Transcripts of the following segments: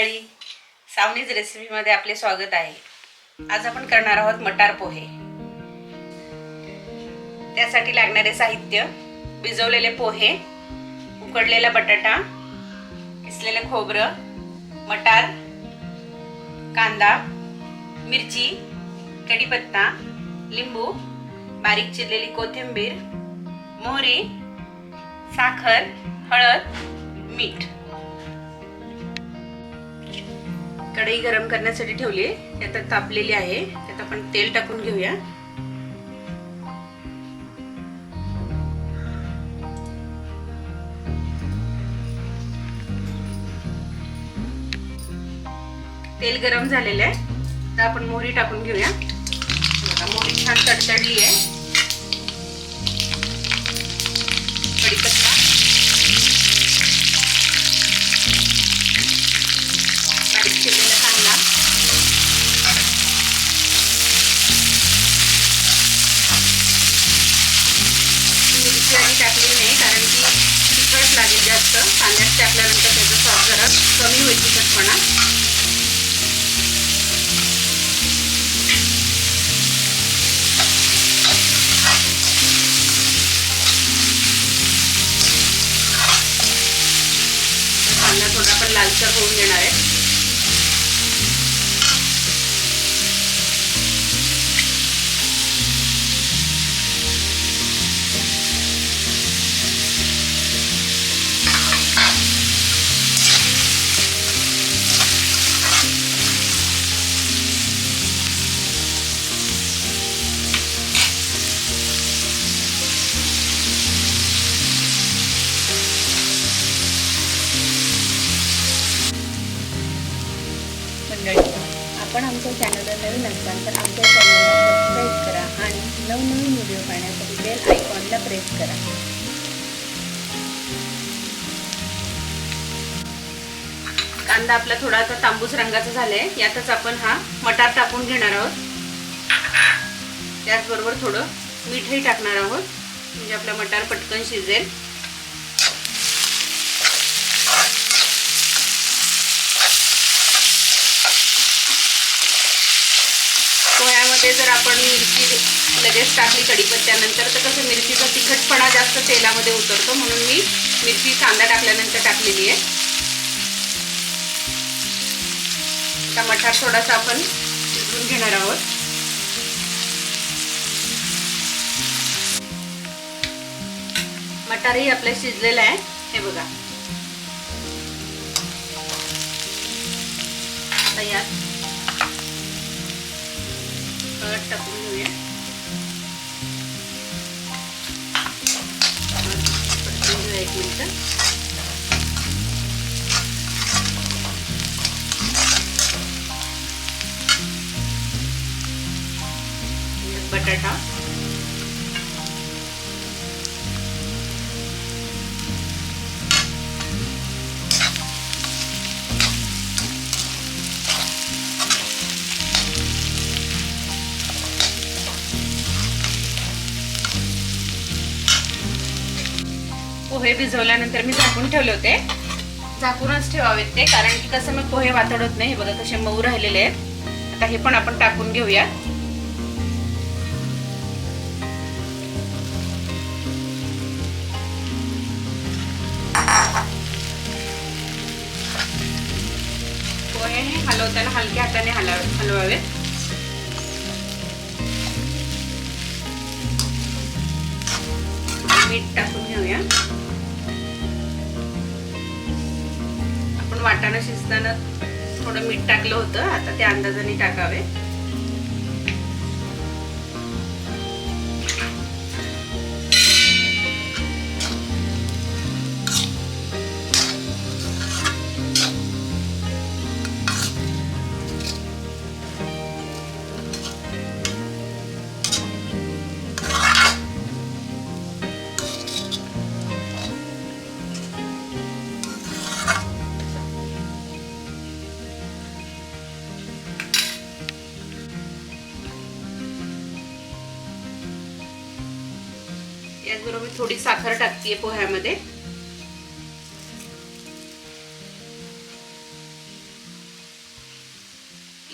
मंडळी, सावनीज रेसिपीमध्ये आपले स्वागत आहे। आज आपण करणार आहोत मटार पोहे। त्यासाठी लागणारे साहित्य: भिजवलेले पोहे, उकडलेला बटाटा, किसलेले खोबरं, मटार, कांदा, मिरची, कढीपत्ता, लिंबू, बारीक चिरलेली कोथिंबीर, मोहरी, साखर, हळद, मीठ। कढई गरम करण्यासाठी ठेवली, त्यात तापलेली आहे। त्यात आपण तेल टाकून घेऊया। तेल गरम झालेले आहे, तर आपण मोहरी टाकून घेऊया। मोहरी छान तडतडली आहे। कढीपत्ता, बारीक चिरलेला कांदा, मिरची आधी टाकली नाही कारण की तिखट लागेल जास्त। कांद्यात टाकल्यानंतर त्याचा स्वाद जरा कमी होईल, तिखटपणा। कांदा थोडा पण लालसर होऊन घेणार आहे। आपण आमच्या चॅनलवर नवीन असाल तर आमच्या चॅनलला सबस्क्राईब करा आणि नवनवीन व्हिडिओ पाहण्यासाठी बेल आयकॉनला प्रेस करा। कांदा आपला थोडा आता तांबूस रंगाचा झालाय। यातच आपण हा मटार टाकून घेणार आहोत। त्याचबरोबर थोडं मीठही टाकणार आहोत, म्हणजे आपला मटार पटकन शिजेल। पोह्यामध्ये जर आपण मिरची लगेच टाकली कढीपत्त्यानंतर, तर कसं मिरचीचा तिखटपणा जास्त तेलामध्ये उतरतो, म्हणून मी मिरची कांदा टाकल्यानंतर टाकलेली आहे। आता मटार थोडासा आपण शिजवून घेणार आहोत। मटारही आपलं शिजलेलं आहे, हे बघा। आता यात हळद टाकून घेऊया। परतून घेऊया 1 मिनिट। बटाटा, पोहे भिजवल्यानंतर मी झाकून ठेवले होते। झाकूनच ठेवावेत ते, कारण की कसं मी पोहे वातडत नाही। हे बघा कसे मऊ राहिलेले आहेत। आता हे पण आपण टाकून घेऊया। पोहे हे हलवताना हलक्या हाताने हलवावेत। मीठ टाकून घेऊया। आपण वाटाणा शिजताना थोडं मीठ टाकलं होतं, आता त्या अंदाजाने टाकावे। याचबरोबर थोडी साखर टाकते पोह्यामध्ये।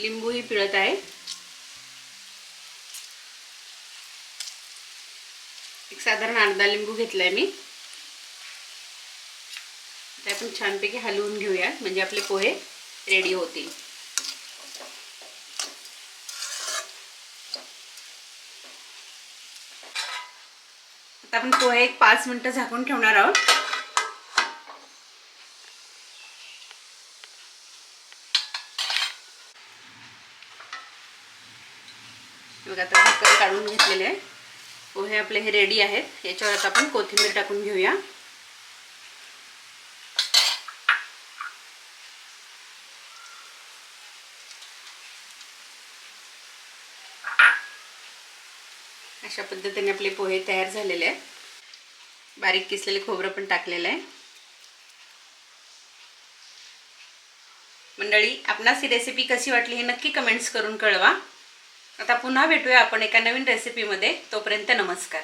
लिंबूही पिळत आहे. एक साधारण अर्धा लिंबू घेतलाय मी. ते आपण छानपैकी हलवून घेऊया म्हणजे आपले पोहे रेडी होतील. आता आपण पोहे एक 5 मिनिटं झाकून ठेवणार आहोत. बघा आता झाकण काढून घेतलेले आहे. पोहे आपले हे रेडी आहेत. याच्यावर आता आपण कोथिंबीर टाकून घेऊया. अशा पद्धतीने आपले पोहे तयार झालेले आहेत. बारीक किसलेले खोबरं पण टाकलेलं आहे. मंडळी, आपणास ही रेसिपी कशी वाटली हे नक्की कमेंट्स करून कळवा. आता पुन्हा भेटूया आपण एका नवीन रेसिपीमध्ये. तोपर्यंत नमस्कार.